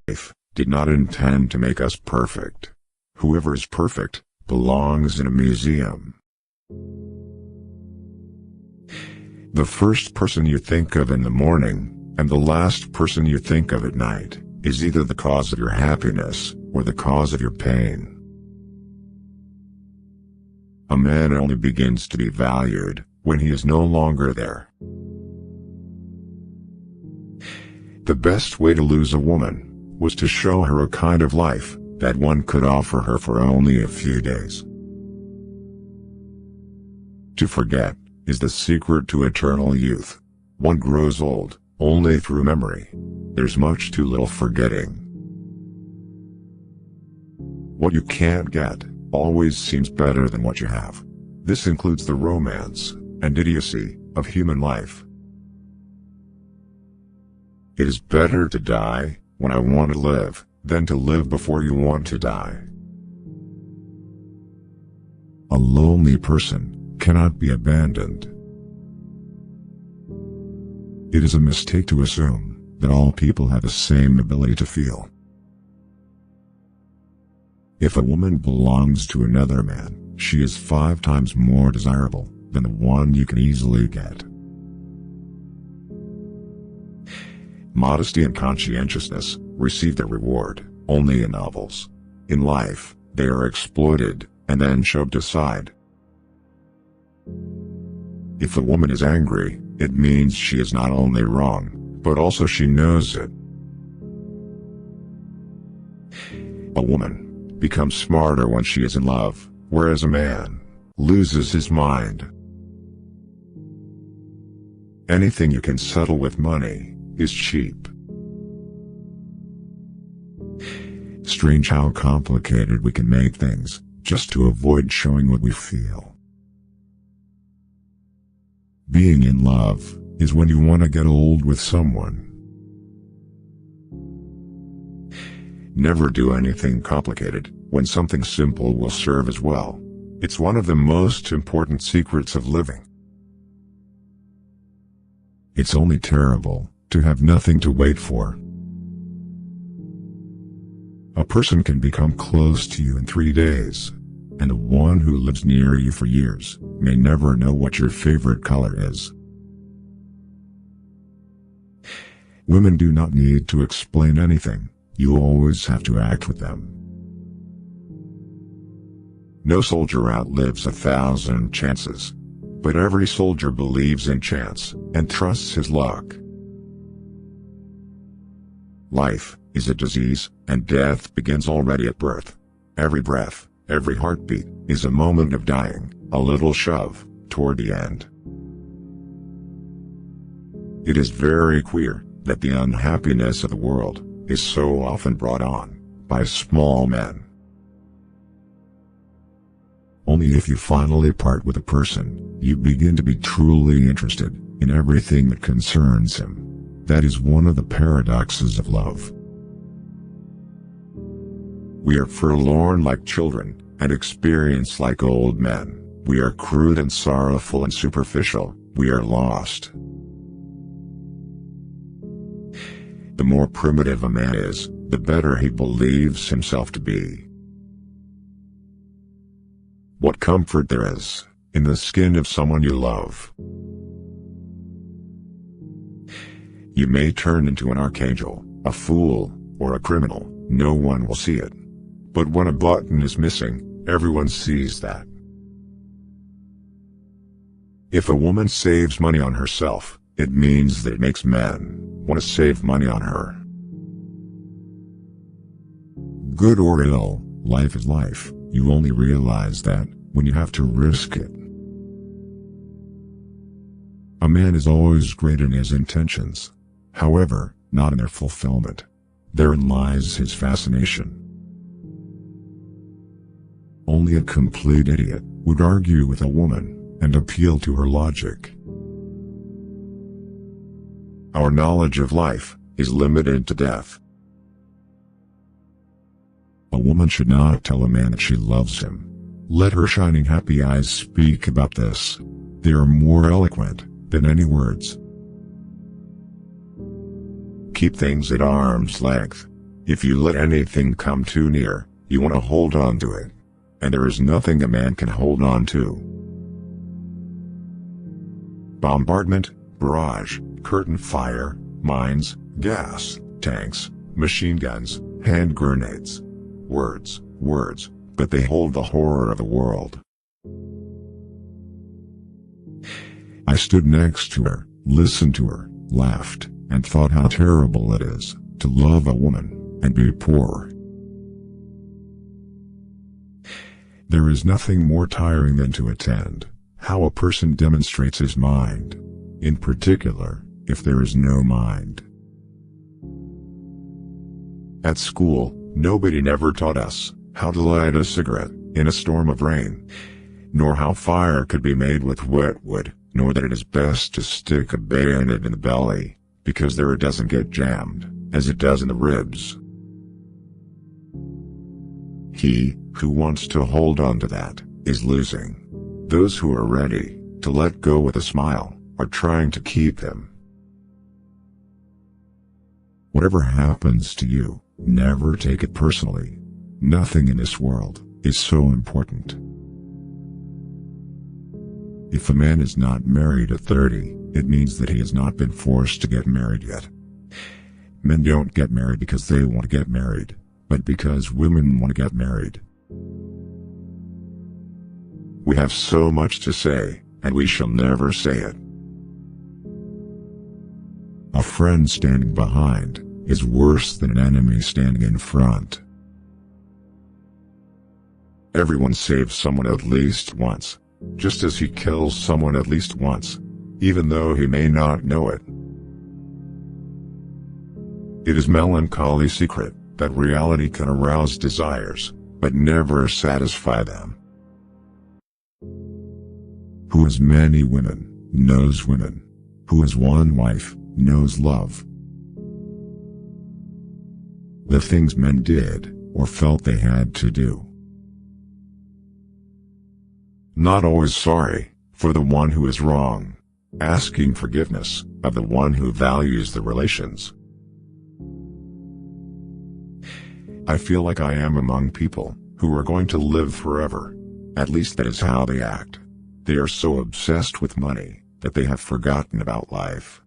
life did not intend to make us perfect. Whoever is perfect belongs in a museum. The first person you think of in the morning, and the last person you think of at night, is either the cause of your happiness, or the cause of your pain. A man only begins to be valued when he is no longer there. The best way to lose a woman was to show her a kind of life that one could offer her for only a few days. To forget is the secret to eternal youth. One grows old only through memory. There's much too little forgetting. What you can't get always seems better than what you have. This includes the romance and idiocy of human life. It is better to die when I want to live than to live before you want to die. A lonely person cannot be abandoned. It is a mistake to assume that all people have the same ability to feel. If a woman belongs to another man, she is 5 times more desirable than the one you can easily get. Modesty and conscientiousness receive their reward only in novels. In life, they are exploited and then shoved aside. If a woman is angry, it means she is not only wrong, but also she knows it. A woman becomes smarter when she is in love, whereas a man loses his mind. Anything you can settle with money is cheap. Strange how complicated we can make things just to avoid showing what we feel. Being in love is when you want to get old with someone. Never do anything complicated when something simple will serve as well. It's one of the most important secrets of living. It's only terrible to have nothing to wait for. A person can become close to you in 3 days, and the one who lives near you for years may never know what your favorite color is. Women do not need to explain anything. You always have to act with them. No soldier outlives 1,000 chances, but every soldier believes in chance and trusts his luck. Life is a disease, and death begins already at birth. Every breath, every heartbeat, is a moment of dying, a little shove toward the end. It is very queer that the unhappiness of the world is so often brought on by small men. Only if you finally part with a person, you begin to be truly interested in everything that concerns him. That is one of the paradoxes of love. We are forlorn like children, and experience like old men. We are crude and sorrowful and superficial. We are lost. The more primitive a man is, the better he believes himself to be. What comfort there is in the skin of someone you love. You may turn into an archangel, a fool, or a criminal. No one will see it. But when a button is missing, everyone sees that. If a woman saves money on herself, it means that it makes men want to save money on her. Good or ill, life is life. You only realize that when you have to risk it. A man is always great in his intentions. However, not in their fulfillment. Therein lies his fascination. Only a complete idiot would argue with a woman and appeal to her logic. Our knowledge of life is limited to death. A woman should not tell a man that she loves him. Let her shining happy eyes speak about this. They are more eloquent than any words. Keep things at arm's length. If you let anything come too near, you want to hold on to it. And there is nothing a man can hold on to. Bombardment, barrage, curtain fire, mines, gas, tanks, machine guns, hand grenades. Words, words, but they hold the horror of the world. I stood next to her, listened to her, laughed, and thought how terrible it is to love a woman and be poor. There is nothing more tiring than to attend how a person demonstrates his mind, in particular, if there is no mind. At school, nobody never taught us how to light a cigarette in a storm of rain, nor how fire could be made with wet wood, nor that it is best to stick a bayonet in the belly, because there it doesn't get jammed, as it does in the ribs. He who wants to hold on to that is losing. Those who are ready to let go with a smile are trying to keep them. Whatever happens to you, never take it personally. Nothing in this world is so important. If a man is not married at 30, it means that he has not been forced to get married yet. Men don't get married because they want to get married, but because women want to get married. We have so much to say, and we shall never say it. A friend standing behind is worse than an enemy standing in front. Everyone saves someone at least once, just as he kills someone at least once, even though he may not know it. It is melancholy secret that reality can arouse desires, but never satisfy them. Who has many women, knows women. Who has one wife, knows love. The things men did, or felt they had to do. Not always sorry for the one who is wrong, asking forgiveness of the one who values the relations. I feel like I am among people who are going to live forever. At least that is how they act. They are so obsessed with money that they have forgotten about life.